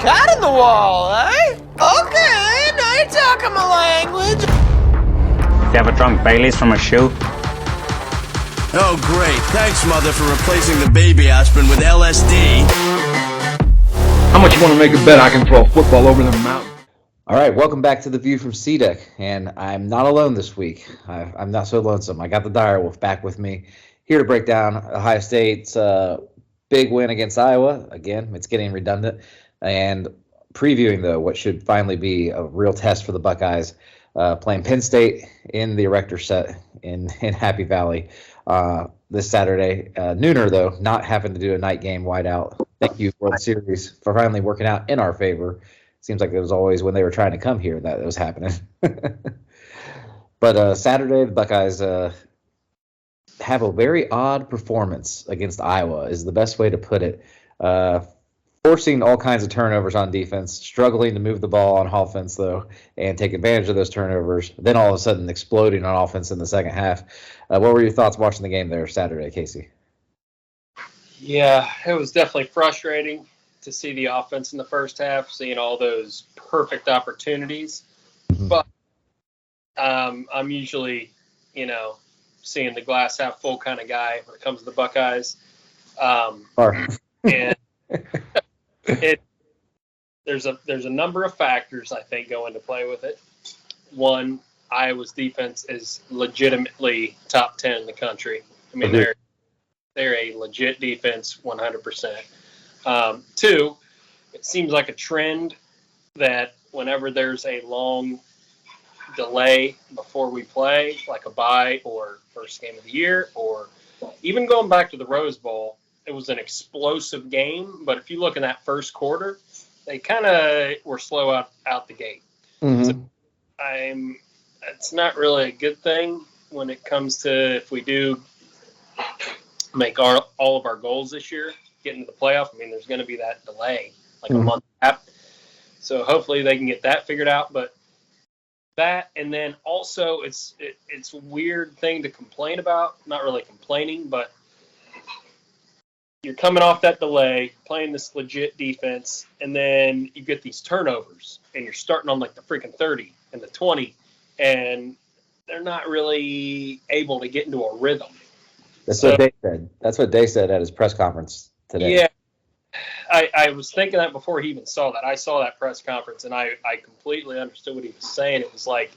cat in the wall, eh? Okay, now you're talking my language. You ever drunk Baileys from a shoe? Oh, great. Thanks, Mother, for replacing the baby aspirin with LSD. How much you want to make a bet I can throw a football over the mountain? All right, welcome back to the View from C-Deck, and I'm not alone this week. I'm not so lonesome. I got the Dire Wolf back with me, here to break down Ohio State's big win against Iowa. Again, it's getting redundant, and previewing, though, what should finally be a real test for the Buckeyes, playing Penn State in the Erector set in Happy Valley this Saturday. Nooner, though, not having to do a night game whiteout. Thank you, World Series, for finally working out in our favor. Seems like it was always when they were trying to come here that it was happening. But Saturday, the Buckeyes have a very odd performance against Iowa, is the best way to put it. Forcing all kinds of turnovers on defense, struggling to move the ball on offense, though, and take advantage of those turnovers. Then all of a sudden exploding on offense in the second half. What were your thoughts watching the game there Saturday, Casey? Yeah, it was definitely frustrating to see the offense in the first half, seeing all those perfect opportunities. Mm-hmm. But I'm usually, seeing the glass half full kind of guy when it comes to the Buckeyes. And there's a number of factors I think go into play with it. One, Iowa's defense is legitimately top 10 in the country. I mean, they're a legit defense, 100%. Two, it seems like a trend that whenever there's a long delay before we play, like a bye or first game of the year, or even going back to the Rose Bowl, it was an explosive game. But if you look in that first quarter, they kind of were slow out the gate. Mm-hmm. So it's not really a good thing when it comes to if we do make all of our goals this year, get into the playoff. I mean, there's going to be that delay, like a month after. So hopefully they can get that figured out. But that, and then also it's a weird thing to complain about. Not really complaining, but you're coming off that delay, playing this legit defense, and then you get these turnovers, and you're starting on like the freaking 30 and the 20, and they're not really able to get into a rhythm. That's what Day said. That's what Day said at his press conference today. Yeah, I was thinking that before he even saw that. I saw that press conference, and I completely understood what he was saying. It was like,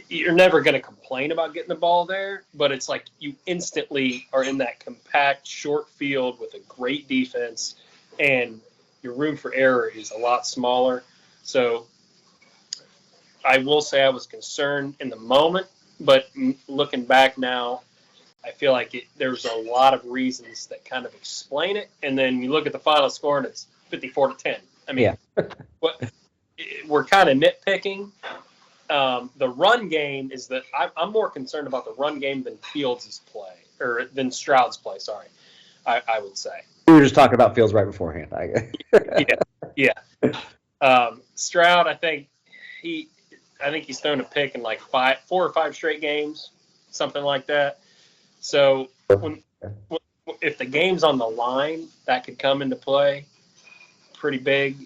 you're never going to complain about getting the ball there, but it's like you instantly are in that compact, short field with a great defense, and your room for error is a lot smaller. So I will say I was concerned in the moment, but looking back now, I feel like there's a lot of reasons that kind of explain it. And then you look at the final score, and it's 54-10. I mean, we're kind of nitpicking. The run game is that I'm more concerned about the run game than Fields' play, or than Stroud's play. Sorry, I would say. We were just talking about Fields right beforehand. Yeah. Stroud, I think he's thrown a pick in like 4 or 5 straight games, something like that. So if the game's on the line, that could come into play pretty big.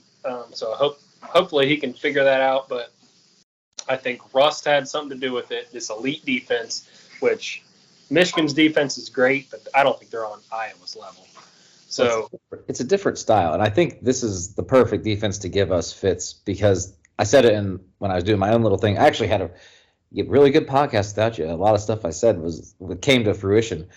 So hopefully he can figure that out. But I think rust had something to do with it. This elite defense, which Michigan's defense is great, but I don't think they're on Iowa's level. So it's a different style, and I think this is the perfect defense to give us fits, because I said it when I was doing my own little thing. I actually had a really good podcast without you. A lot of stuff I said came to fruition,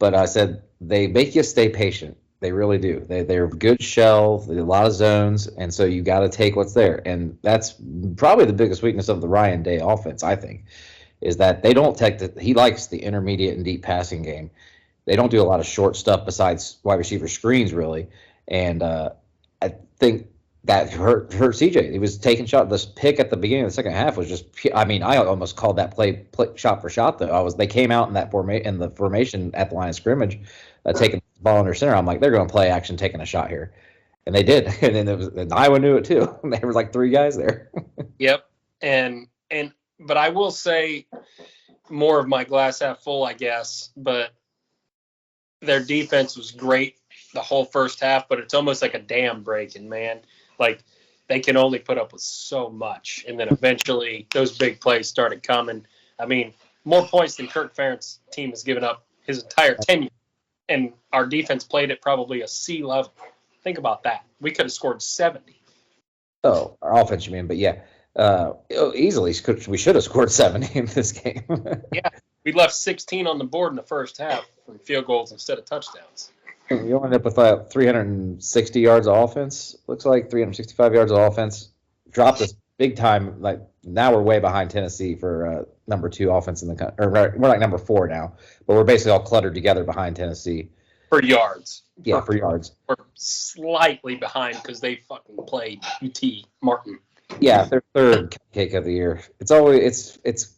but I said they make you stay patient. They really do. They're good shell, a lot of zones, and so you got to take what's there. And that's probably the biggest weakness of the Ryan Day offense, I think, is that they don't take he likes the intermediate and deep passing game. They don't do a lot of short stuff besides wide receiver screens, really. And I think that hurt CJ. He was taking shot. This pick at the beginning of the second half was just. I mean, I almost called that play shot for shot. Though they came out in that formation at the line of scrimmage, taking the ball under center. I'm like, they're going to play action, taking a shot here, and they did. And then and Iowa knew it too. There was like 3 guys there. Yep, but I will say more of my glass half full, I guess. But their defense was great the whole first half, but it's almost like a dam breaking, man. Like, they can only put up with so much. And then eventually those big plays started coming. I mean, more points than Kirk Ferentz' team has given up his entire tenure. And our defense played at probably a C level. Think about that. We could have scored 70. Oh, our offense, you mean? But yeah, easily we should have scored 70 in this game. Yeah, we left 16 on the board in the first half from field goals instead of touchdowns. We ended up with 360 yards of offense. Looks like 365 yards of offense. Dropped us big time. Like now we're way behind Tennessee for number 2 offense in the country. Or we're like number 4 now, but we're basically all cluttered together behind Tennessee. For yards. Yeah, for yards. We're slightly behind because they fucking played UT Martin. Yeah, their third cupcake of the year. It's always it's.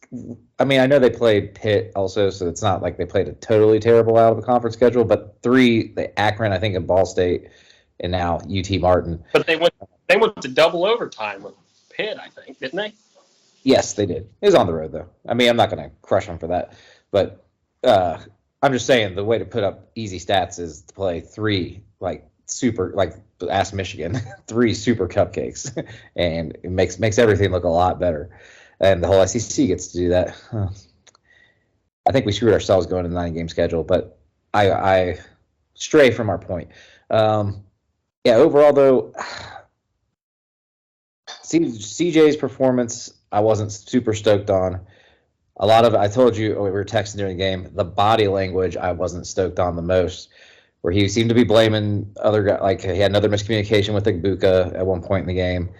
I mean, I know they played Pitt also, so it's not like they played a totally terrible out of the conference schedule. But 3, the Akron, I think, and Ball State, and now UT Martin. But they went to double overtime with Pitt, I think, didn't they? Yes, they did. It was on the road though. I mean, I'm not going to crush them for that, but I'm just saying the way to put up easy stats is to play 3 super ask Michigan 3 super cupcakes, and it makes everything look a lot better. And the whole SEC gets to do that. I think we screwed ourselves going to the 9-game schedule, but I stray from our point. Yeah, overall though, CJ's performance I wasn't super stoked on. A lot of it, I told you, we were texting during the game, the body language I wasn't stoked on the most, where he seemed to be blaming other guys. Like he had another miscommunication with Igbuka at one point in the game,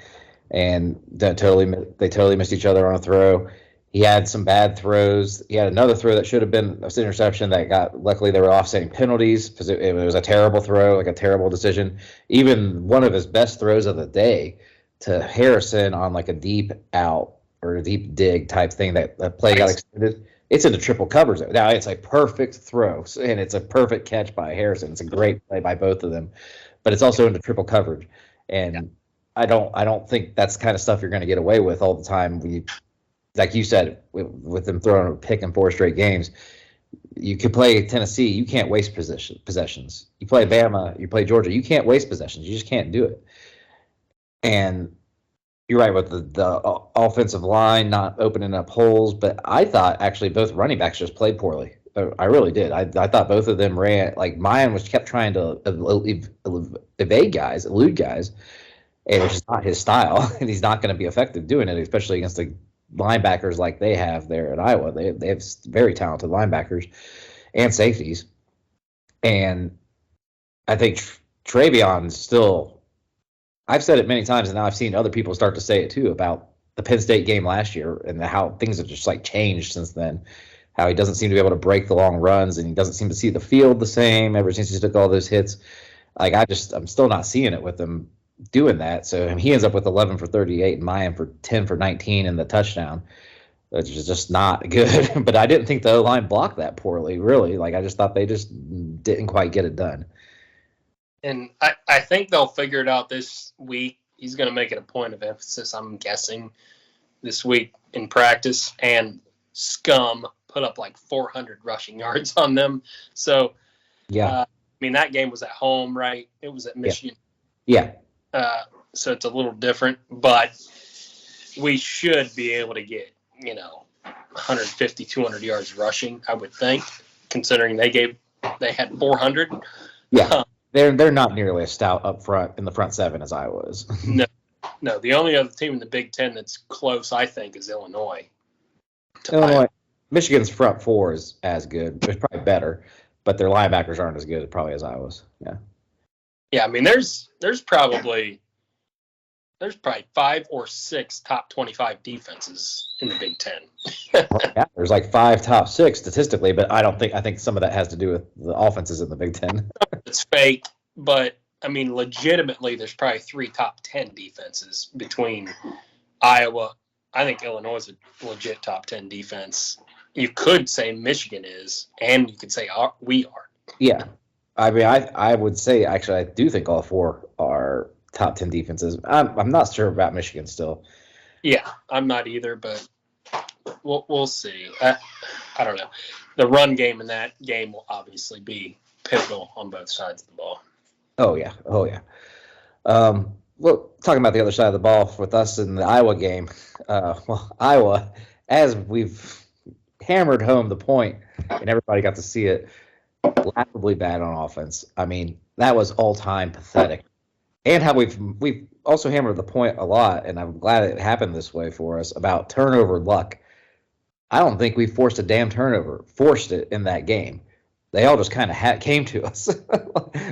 and they totally missed each other on a throw. He had some bad throws. He had another throw that should have been an interception luckily they were offsetting penalties because it was a terrible throw, like a terrible decision. Even one of his best throws of the day to Harrison on like a deep out or a deep dig type thing that play got extended. It's into triple coverage. Now it's a perfect throw, and it's a perfect catch by Harrison. It's a great play by both of them, but it's also into triple coverage. And I don't think that's the kind of stuff you're going to get away with all the time. Like you said, with them throwing a pick in 4 straight games, you could play Tennessee. You can't waste possessions. You play Bama, you play Georgia. You can't waste possessions. You just can't do it. And you're right with the offensive line not opening up holes, but I thought actually both running backs just played poorly. I really did. I thought both of them ran like Mayan kept trying to elude guys, and it's just not his style, and he's not going to be effective doing it, especially against the linebackers like they have there at Iowa. They have very talented linebackers and safeties, and I think Travion still. I've said it many times, and now I've seen other people start to say it too about the Penn State game last year and how things have just like changed since then. How he doesn't seem to be able to break the long runs, and he doesn't seem to see the field the same ever since he took all those hits. Like I'm still not seeing it with him doing that. So he ends up with 11 for 38 and Mayan for 10 for 19 in the touchdown, which is just not good. But I didn't think the O-line blocked that poorly, really. Like I just thought they just didn't quite get it done. And I think they'll figure it out this week. He's going to make it a point of emphasis, I'm guessing, this week in practice. And Scum put up like 400 rushing yards on them. So, yeah. I mean, that game was at home, right? It was at Michigan. Yeah. So it's a little different. But we should be able to get, 150, 200 yards rushing, I would think, considering they had 400. Yeah. They're not nearly as stout up front in the front 7 as Iowa is. No. The only other team in the Big Ten that's close, I think, is Illinois. Michigan's front 4 is as good. It's probably better, but their linebackers aren't as good probably as Iowa's. Yeah. Yeah, I mean, there's probably 5 or 6 top 25 defenses in the Big Ten. Yeah, there's like 5 top 6 statistically, but I think some of that has to do with the offenses in the Big Ten. It's fake, but I mean, legitimately, there's probably 3 top 10 defenses between Iowa. I think Illinois is a legit top 10 defense. You could say Michigan is, and you could say we are. Yeah. I mean, I would say, actually, I do think all 4 are top 10 defenses. I'm not sure about Michigan still. Yeah, I'm not either, but we'll see. I don't know. The run game in that game will obviously be pivotal on both sides of the ball. Oh yeah. well, talking about the other side of the ball with us in the Iowa game. Iowa, as we've hammered home the point, and everybody got to see it, laughably bad on offense. I mean, that was all time pathetic. And how we've also hammered the point a lot, and I'm glad it happened this way for us about turnover luck. I don't think we forced a damn turnover, forced it in that game. They all just kind of came to us.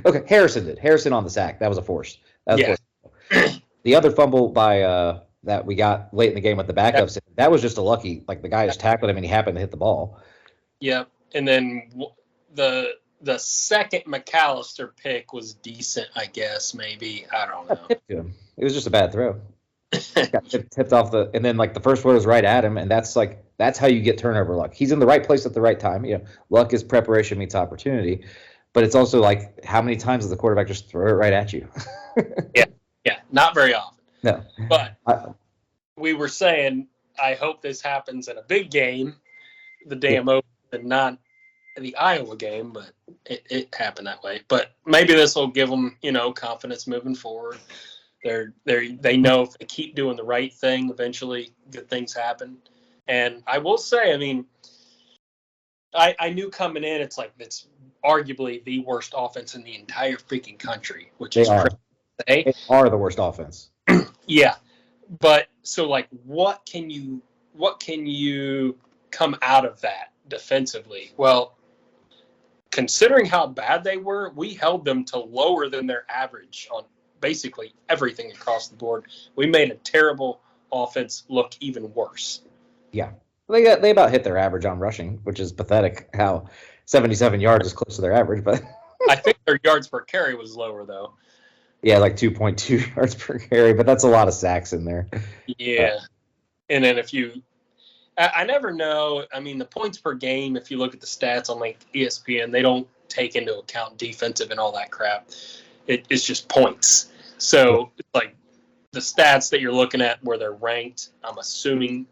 Okay, Harrison did. Harrison on the sack. That was a force. That was forced. The other fumble by that we got late in the game with the backups, that was just a lucky, like the guy just tackled him and he happened to hit the ball. Yep. And then the second McAllister pick was decent, I guess, maybe. I don't know. Tipped to him. It was just a bad throw. Got tipped off and then like the first one was right at him, and that's how you get turnover luck. He's in the right place at the right time. You know, luck is preparation meets opportunity, but it's also like how many times does the quarterback just throw it right at you? Yeah, not very often. No, but we were saying, I hope this happens in a big game, the damn open, and not the Iowa game, but it happened that way. But maybe this will give them, confidence moving forward. They know if they keep doing the right thing, eventually good things happen. And I will say, I mean, I knew coming in, it's arguably the worst offense in the entire freaking country, which is crazy to say. They are the worst offense. Yeah, but so what can you come out of that defensively? Well, considering how bad they were, we held them to lower than their average on basically everything across the board. We made a terrible offense look even worse. Yeah, they about hit their average on rushing, which is pathetic. How 77 yards is close to their average, but I think their yards per carry was lower though. Yeah, like 2.2 yards per carry, but that's a lot of sacks in there. Yeah, and then I never know. I mean, the points per game, if you look at the stats on ESPN, they don't take into account defensive and all that crap. It's just points. So the stats that you're looking at where they're ranked, I'm assuming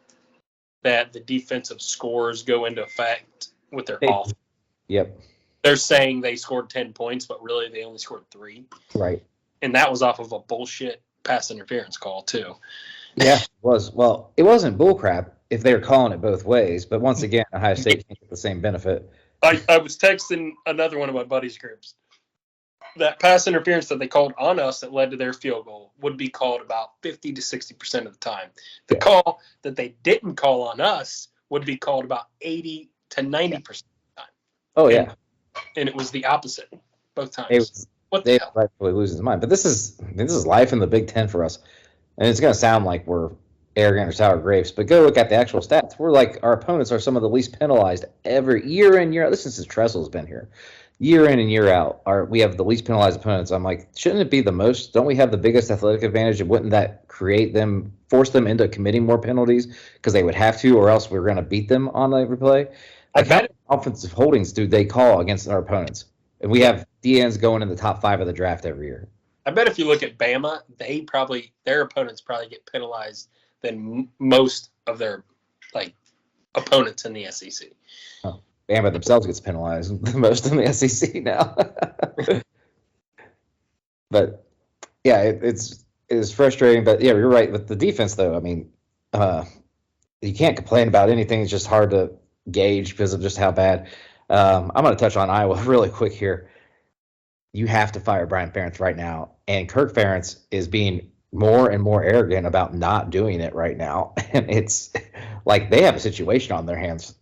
that the defensive scores go into effect with their offense. Yep. They're saying they scored 10 points, but really they only scored 3. Right. And that was off of a bullshit pass interference call too. Yeah, it was. Well, it wasn't bullcrap if they were calling it both ways. But once again, Ohio State can't get the same benefit. I was texting another one of my buddies' groups. That pass interference that they called on us that led to their field goal would be called about 50 to 60% of the time. The call that they didn't call on us would be called about 80 to 90% of the time. Oh, yeah. And it was the opposite both times. They rightfully losing his mind. But this is life in the Big Ten for us. And it's going to sound like we're arrogant or sour grapes, but go look at the actual stats. We're our opponents are some of the least penalized every year in, year out. This since Tressel's been here. Year in and year out, we have the least penalized opponents. I'm like, shouldn't it be the most? Don't we have the biggest athletic advantage? And wouldn't that force them into committing more penalties because they would have to, or else we're going to beat them on every play? How many offensive holdings do they call against our opponents? And we have DNs going in the top 5 of the draft every year. I bet if you look at Bama, their opponents probably get penalized than most of their opponents in the SEC. Oh. Bama themselves gets penalized the most in the SEC now. But yeah, it's frustrating. But yeah, you're right with the defense, though. I mean, you can't complain about anything. It's just hard to gauge because of just how bad. I'm going to touch on Iowa really quick here. You have to fire Brian Ferentz right now, and Kirk Ferentz is being more and more arrogant about not doing it right now. And it's they have a situation on their hands.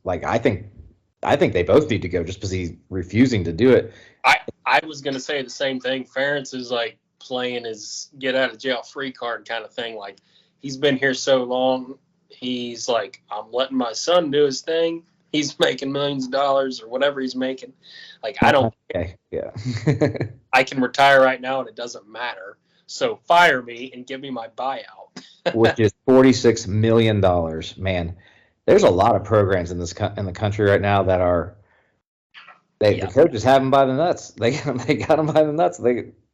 I think they both need to go just because he's refusing to do it. I was going to say the same thing. Ferentz is playing his get out of jail free card kind of thing. He's been here so long. He's I'm letting my son do his thing. He's making millions of dollars or whatever he's making. I don't. Okay. Yeah. I can retire right now and it doesn't matter. So fire me and give me my buyout. Which is $46 million, man. There's a lot of programs in the country right now that are the coaches have them by the nuts. They got them by the nuts.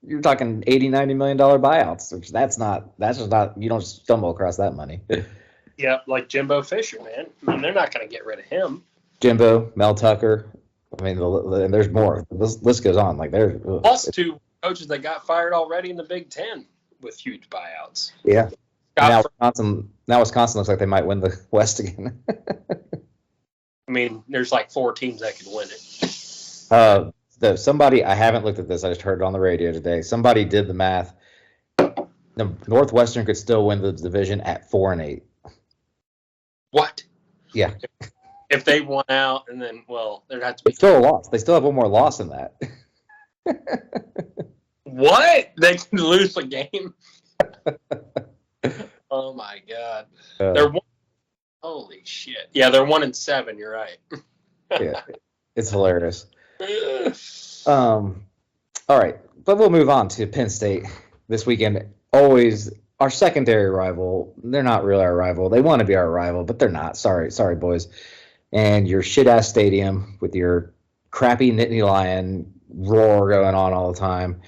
You're talking $80-90 million buyouts, which that's just not, you don't stumble across that money. Yeah, like Jimbo Fisher, man. I mean, they're not going to get rid of him. Jimbo, Mel Tucker. I mean, and there's more. This list goes on. Plus 2 coaches that got fired already in the Big Ten. with huge buyouts. Yeah. Scott Now Wisconsin looks like they might win the West again. I mean, there's like 4 teams that could win it. Somebody, I haven't looked at this. I just heard it on the radio today. Somebody did the math. The Northwestern could still win the division at 4-8. What? Yeah. If they won out, and then, well, there'd have to be It's still a loss. They still have one more loss than that. What? They can lose a game? Oh my God! They're holy shit. Yeah, they're 1-7. You're right. Yeah, it's hilarious. All right, but we'll move on to Penn State this weekend. Always our secondary rival. They're not really our rival. They want to be our rival, but they're not. Sorry, boys. And your shit ass stadium with your crappy Nittany Lion roar going on all the time.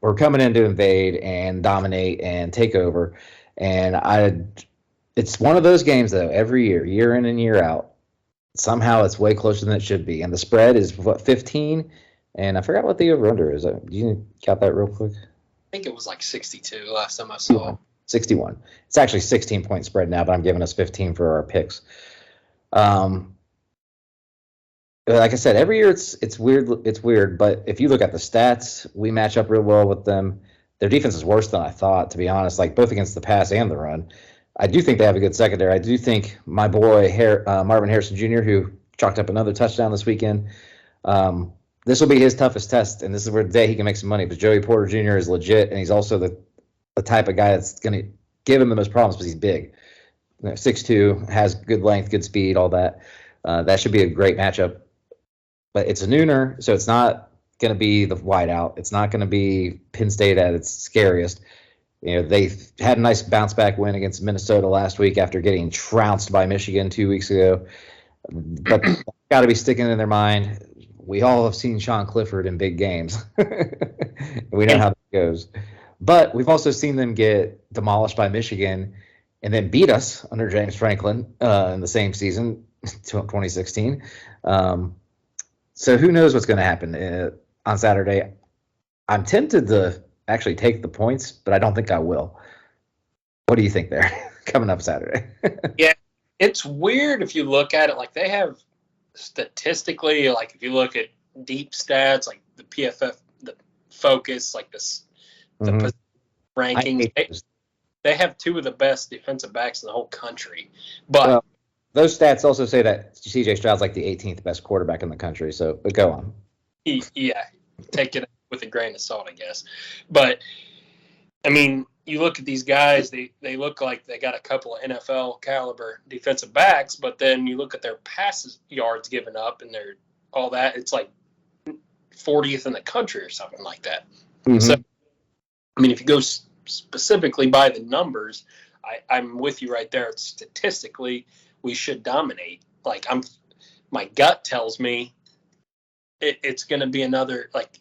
We're coming in to invade and dominate and take over. And it's one of those games though, every year in and year out, somehow it's way closer than it should be. And the spread is 15? And I forgot what the over-under is. Do you count that real quick? I think it was like 62 last time I saw. 61. It's actually 16-point spread now, but I'm giving us 15 for our picks. Like I said, every year it's weird. It's weird, but if you look at the stats, we match up real well with them. Their defense is worse than I thought, to be honest. Like both against the pass and the run. I do think they have a good secondary. I do think my boy Marvin Harrison Jr., who chalked up another touchdown this weekend, this will be his toughest test, and this is where the day he can make some money. Because Joey Porter Jr. is legit, and he's also the type of guy that's going to give him the most problems because he's big. 6'2", has good length, good speed, all that. That should be a great matchup. But it's a nooner, so it's not going to be the whiteout. It's not going to be Penn State at its scariest. They had a nice bounce back win against Minnesota last week after getting trounced by Michigan 2 weeks ago. But got to be sticking in their mind. We all have seen Sean Clifford in big games. We know how that goes. But we've also seen them get demolished by Michigan and then beat us under James Franklin in the same season, 2016. So who knows what's going to happen on Saturday. I'm tempted to actually take the points, but I don't think I will. What do you think there coming up Saturday? Yeah, it's weird if you look at it. Like they have statistically, like if you look at deep stats, like the PFF, the focus, like the rankings, they have 2 of the best defensive backs in the whole country. But those stats also say that C.J. Stroud's like the 18th best quarterback in the country. So, but go on. Yeah, take it with a grain of salt, I guess. But I mean, you look at these guys; they look like they got a couple of NFL caliber defensive backs, but then you look at their passes yards given up and their all that. It's like 40th in the country or something like that. Mm-hmm. So, I mean, if you go specifically by the numbers, I'm with you right there. Statistically, we should dominate. Like my gut tells me it's going to be another, like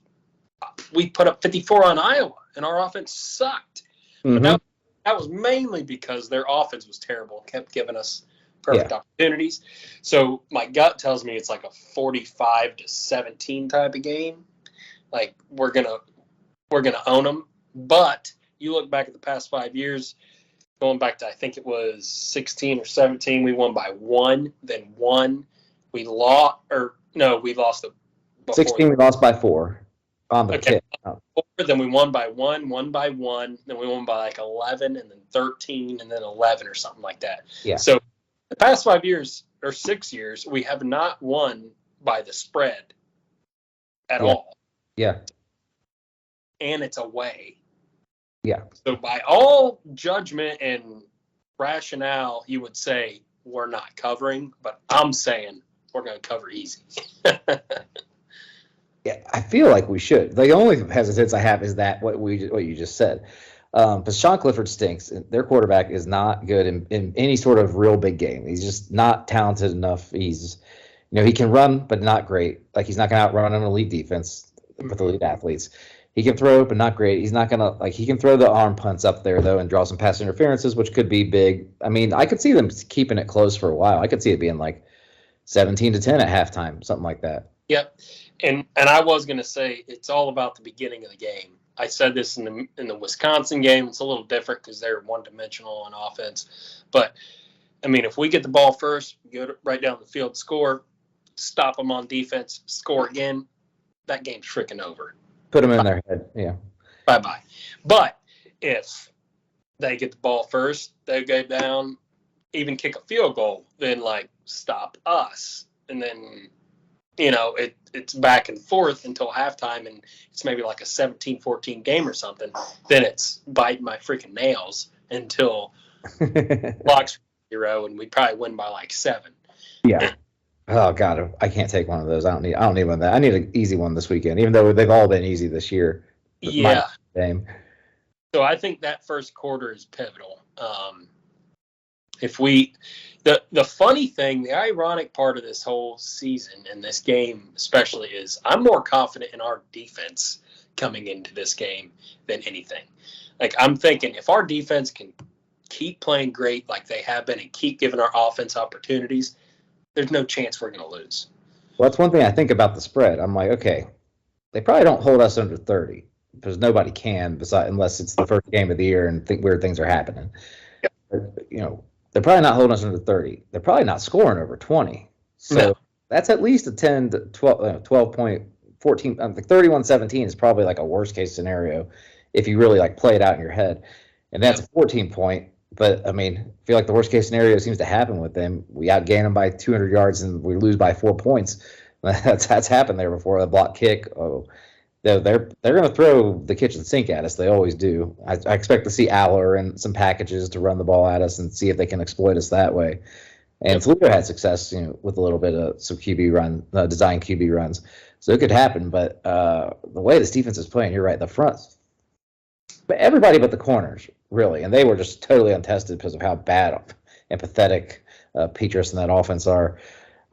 we put up 54 on Iowa and our offense sucked. Mm-hmm. But that was mainly because their offense was terrible, kept giving us perfect opportunities. So my gut tells me it's like a 45-17 type of game. Like we're going to own them. But you look back at the past 5 years, going back to, I think it was 16 or 17, we won by 1, then 1. We lost it before. 16, we lost by 4 on the tip. Oh. Then we won by 1 by 1, then we won by like 11, and then 13, and then 11 or something like that. Yeah. So the past 5 years or 6 years, we have not won by the spread at all. Yeah. And it's away. Yeah. So by all judgment and rationale, you would say we're not covering, but I'm saying we're going to cover easy. Yeah, I feel like we should. The only hesitance I have is that what you just said. But Sean Clifford stinks. Their quarterback is not good in any sort of real big game. He's just not talented enough. He's, he can run, but not great. Like he's not going to outrun an elite defense with elite athletes. He can throw, but not great. He's not going to, he can throw the arm punts up there, though, and draw some pass interferences, which could be big. I mean, I could see them keeping it close for a while. I could see it being like 17-10 at halftime, something like that. Yep. And I was going to say it's all about the beginning of the game. I said this in the Wisconsin game. It's a little different because they're one-dimensional on offense. But, I mean, if we get the ball first, go right down the field, score, stop them on defense, score again, that game's freaking over. Put them in their head. Yeah. Bye-bye. But if they get the ball first, they go down, even kick a field goal, then, like, stop us. And then, you know, it's back and forth until halftime, and it's maybe like a 17-14 game or something. Then it's biting my freaking nails until blocks 0, and we probably win by like 7. Yeah. Oh God, I can't take one of those. I don't need one of that. I need an easy one this weekend, even though they've all been easy this year. Yeah. Game. So I think that first quarter is pivotal. If we, the funny thing, the ironic part of this whole season and this game especially is I'm more confident in our defense coming into this game than anything. Like, I'm thinking if our defense can keep playing great like they have been and keep giving our offense opportunities, there's no chance we're going to lose. Well, that's one thing I think about the spread. I'm like, okay, they probably don't hold us under 30 because nobody can, unless it's the first game of the year and weird things are happening. Yep. You know, they're probably not holding us under 30. They're probably not scoring over 20. So that's at least a 10 to 12 point, 14. Like 31-17 is probably like a worst case scenario if you really like play it out in your head. And that's a 14 point. But I mean, I feel like the worst case scenario seems to happen with them. We outgain them by 200 yards and we lose by 4 points. That's happened there before. The block kick. Oh, they're going to throw the kitchen sink at us. They always do. I expect to see Aller and some packages to run the ball at us and see if they can exploit us that way. And Toledo had success, you know, with a little bit of some QB run, design QB runs. So it could happen. But the way this defense is playing, you're right. The front, but everybody but the corners, really, and they were just totally untested because of how bad and pathetic Petrus and that offense are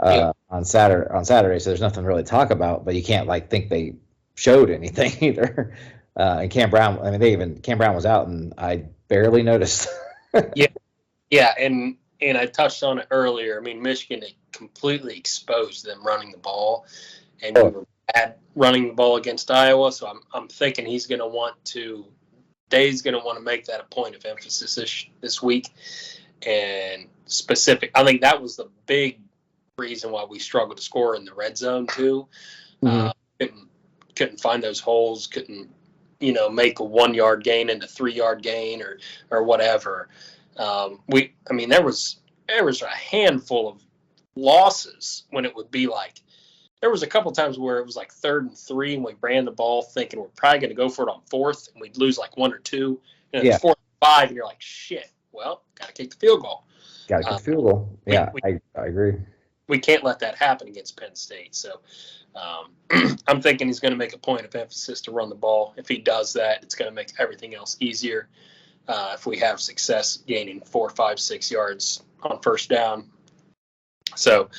on Saturday. So there's nothing really to talk about. But you can't like think they showed anything either. And Cam Brown, I mean, Cam Brown was out, and I barely noticed. Yeah, and I touched on it earlier. I mean, Michigan had completely exposed them running the ball, and we were bad running the ball against Iowa. So I'm thinking Dave's going to want to make that a point of emphasis this week. And I think that was the big reason why we struggled to score in the red zone too. Mm-hmm. Couldn't find those holes, couldn't, make a 1 yard gain into 3 yard gain or whatever. There was a handful of losses when it would be like, there was a couple times where it was like 3rd and 3 and we ran the ball thinking we're probably going to go for it on 4th and we'd lose like 1 or 2. And it's 4th and 5 and you're like, shit, well, got to kick the field goal. Got to kick the field goal. Yeah, I agree. We can't let that happen against Penn State. So I'm thinking he's going to make a point of emphasis to run the ball. If he does that, it's going to make everything else easier. If we have success gaining 4, 5, 6 yards on first down. So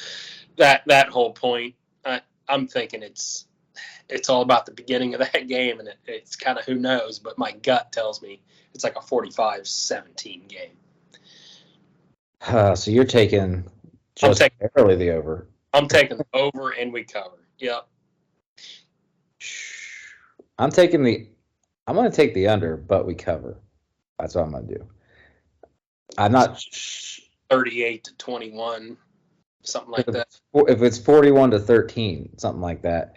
that whole point, I'm thinking it's all about the beginning of that game, and it's kind of who knows, but my gut tells me it's like a 45-17 game. So you're taking barely the over. I'm taking the over, and we cover. Yep. I'm going to take the under, but we cover. That's what I'm going to do. I'm not 38-21, something like that. If it's 41-13, something like that.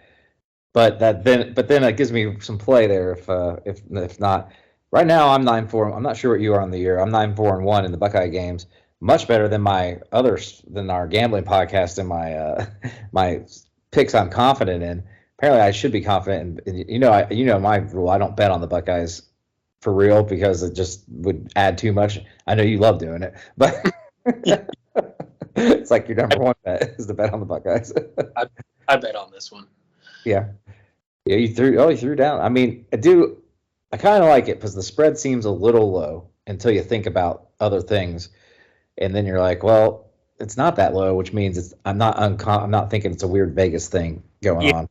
But then it gives me some play there. If not, right now I'm 9-4. I'm not sure what you are on the year. I'm 9-4-1 in the Buckeye games. Much better than than our gambling podcast and my my picks. I'm confident in. Apparently, I should be confident. And my rule. I don't bet on the Buckeyes for real because it just would add too much. I know you love doing it, but it's like your number one bet is to bet on the Buckeyes. I bet on this one. Yeah, you threw down. I mean, I kind of like it because the spread seems a little low until you think about other things, and then you're like, well, it's not that low, which means I'm not thinking it's a weird Vegas thing going on.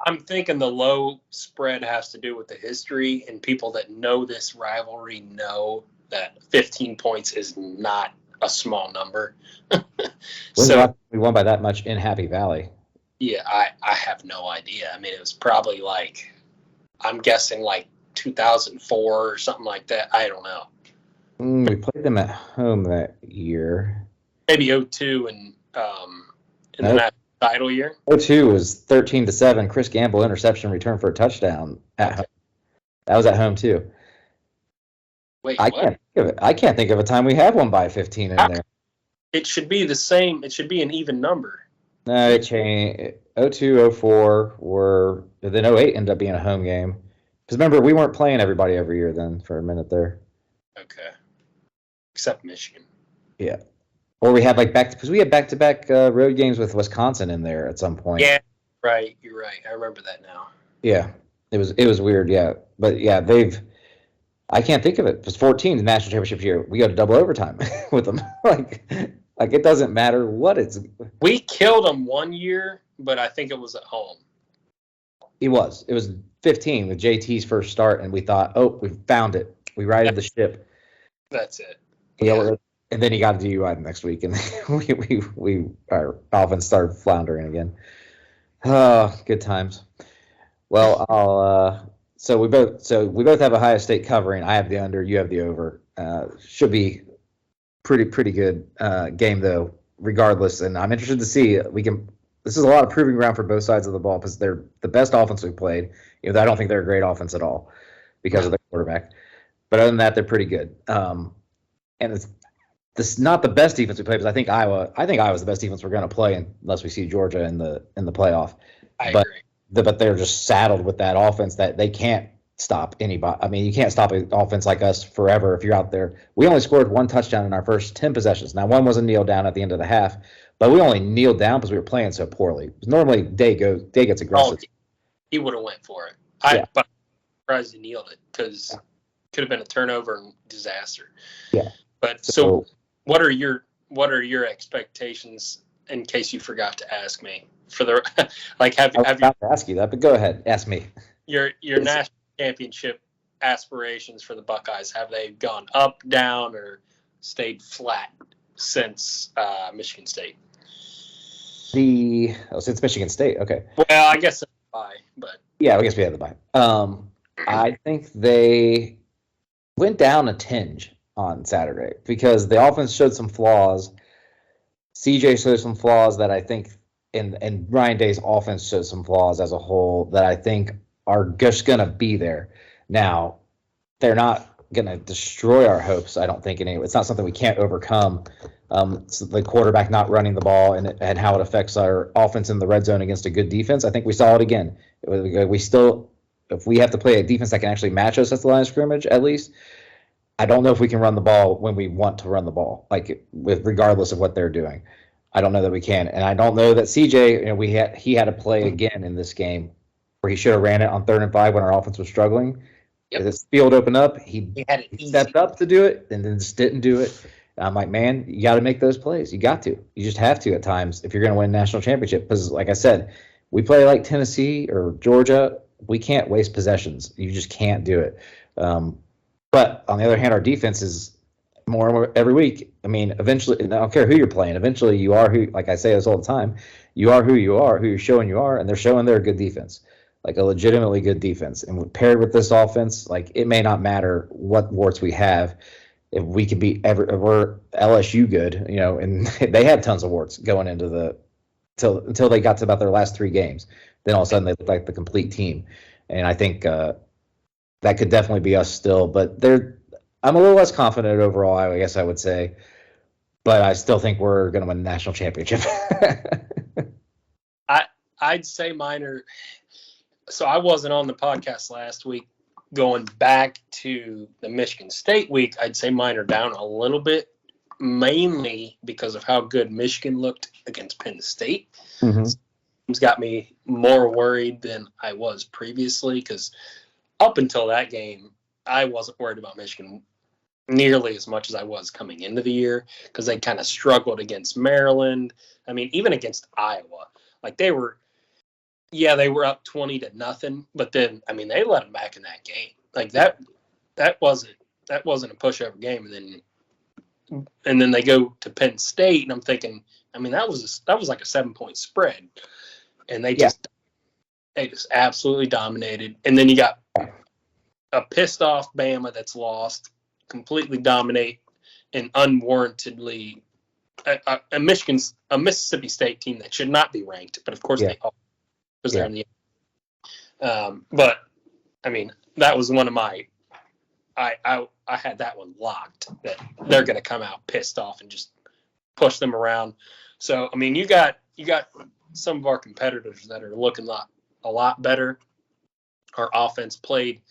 I'm thinking the low spread has to do with the history, and people that know this rivalry know that 15 points is not a small number. So we won by that much in Happy Valley. Yeah, I have no idea. I mean, it was probably like, I'm guessing like 2004 or something like that. I don't know. We played them at home that year. Maybe 02 and in the national title year. 02 was 13-7. Chris Gamble interception return for a touchdown at home. That was at home too. Wait, I what? can't think of it. I can't think of a time we had one by 15 in there. It should be the same. It should be an even number. No, it changed. 02, 04 were, then 08 ended up being a home game. Because remember, we weren't playing everybody every year then for a minute there. Okay. Except Michigan. Yeah. Or we had because we had back-to-back road games with Wisconsin in there at some point. Yeah, right. You're right. I remember that now. Yeah. It was weird, yeah. But yeah, I can't think of it. It was 14, the national championship year. We go to double overtime with them. Like it doesn't matter what it's. We killed them one year, but I think it was at home. It was 15 with JT's first start, and we thought, oh, we found it. We righted the ship. That's it. Yeah. And then he got a DUI the next week, and our offense started floundering again. Oh, good times. Well, so we both have Ohio State covering. I have the under, you have the over. Should be pretty good game though, regardless. And I'm interested to see this is a lot of proving ground for both sides of the ball because they're the best offense we've played. I don't think they're a great offense at all because of their quarterback. But other than that, they're pretty good. And it's this not the best defense we play because I think Iowa's the best defense we're going to play unless we see Georgia in the playoff. I agree. But they're just saddled with that offense that they can't stop anybody. I mean, you can't stop an offense like us forever if you're out there. We only scored one touchdown in our first 10 possessions. Now, one was a kneel down at the end of the half, but we only kneeled down because we were playing so poorly. Normally, Day gets aggressive. He would have went for it. But I'm surprised he kneeled it because it could have been a turnover and disaster. Yeah. But so what are your expectations in case you forgot to ask me for the have I was about to ask you that, but go ahead, ask me. Your national championship aspirations for the Buckeyes, have they gone up, down, or stayed flat since Michigan State? Since Michigan State, okay. Well, I guess bye, but yeah, I guess we had the bye. I think they went down a tinge on Saturday because the offense showed some flaws. CJ showed some flaws that I think, and Ryan Day's offense showed some flaws as a whole that I think are just going to be there. Now, they're not going to destroy our hopes, I don't think. It's not something we can't overcome. So the quarterback not running the ball and how it affects our offense in the red zone against a good defense. I think we saw it again. If we have to play a defense that can actually match us at the line of scrimmage, at least, I don't know if we can run the ball when we want to run the ball, regardless of what they're doing. I don't know that we can, and I don't know that CJ. He had a play again in this game where he should have ran it on 3rd and 5 when our offense was struggling. Yep. As the field opened up, he he stepped up to do it and then just didn't do it. And I'm like, man, you got to make those plays. You got to. You just have to at times if you're going to win a national championship. Because, like I said, we play like Tennessee or Georgia. We can't waste possessions. You just can't do it. But on the other hand, our defense is more and more every week. I mean, eventually, I don't care who you're playing. Eventually, you are who. Like I say this all the time, you are who you're showing you are, and they're showing they're a good defense, like a legitimately good defense. And paired with this offense, it may not matter what warts we have. If we could beat we're LSU good, and they had tons of warts going into until they got to about their last 3 games. Then all of a sudden they looked like the complete team, and I think that could definitely be us still. But I'm a little less confident overall, I guess I would say, but I still think we're going to win the national championship. I'd say mine are. So I wasn't on the podcast last week. Going back to the Michigan State week, I'd say mine are down a little bit, mainly because of how good Michigan looked against Penn State. Mm-hmm. It's got me more worried than I was previously because up until that game, I wasn't worried about Michigan nearly as much as I was coming into the year because they kind of struggled against Maryland. I mean, even against Iowa, they were up 20-0, but then they let them back in that game. That wasn't a pushover game, and then they go to Penn State, and I'm thinking, that was like a 7-point spread, and they just absolutely dominated. And then you got a pissed off Bama that's lost, completely dominate, and unwarrantedly a Mississippi State team that should not be ranked, but of course they are because they're in the. But I mean, that was one of my. I had that one locked that they're going to come out pissed off and just push them around. So I mean, you got some of our competitors that are looking a lot better. Our offense played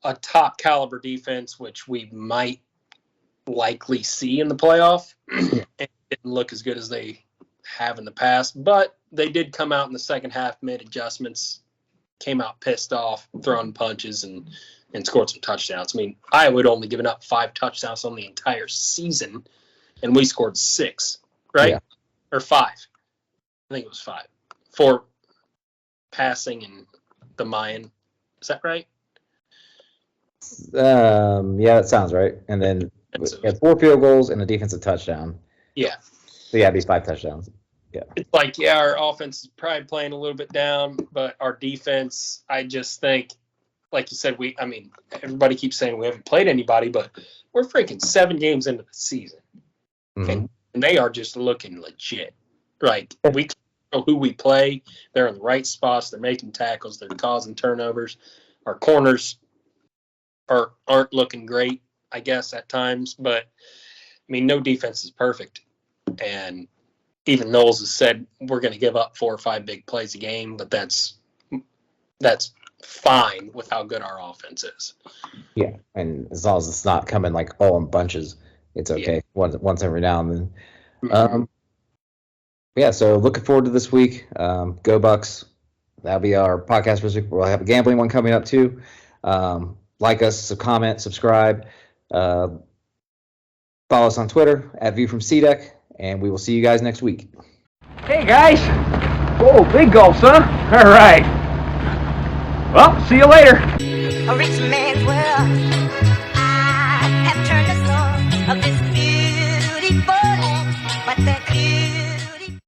a top caliber defense, which we might likely see in the playoff. And it didn't look as good as they have in the past, but they did come out in the second half, made adjustments, came out pissed off, throwing punches, and scored some touchdowns. I mean, Iowa had only given up 5 touchdowns on the entire season, and we scored 6, right? Yeah. Or 5. I think it was 5. 4 passing and the Mayan. Is that right? Yeah, that sounds right. And then we had 4 field goals and a defensive touchdown. Yeah. So yeah, it'd be 5 touchdowns. Yeah. It's like, yeah, our offense is probably playing a little bit down, but our defense, I just think, like you said, everybody keeps saying we haven't played anybody, but we're freaking 7 games into the season. Mm-hmm. And they are just looking legit. Like, we know who we play. They're in the right spots. They're making tackles. They're causing turnovers. Our corners aren't looking great, I guess, at times. But, I mean, no defense is perfect. And even Knowles has said we're going to give up 4 or 5 big plays a game, but that's fine with how good our offense is. Yeah, and as long as it's not coming like all in bunches, it's okay. Yeah. Once every now and then. Mm-hmm. Yeah, so looking forward to this week. Go Bucks. That'll be our podcast this week. We'll have a gambling one coming up too. Like us, comment, subscribe. Follow us on Twitter @ViewFromCDEC, and we will see you guys next week. Hey guys! Whoa, big gulps, huh? All right. Well, see you later. A rich man's world.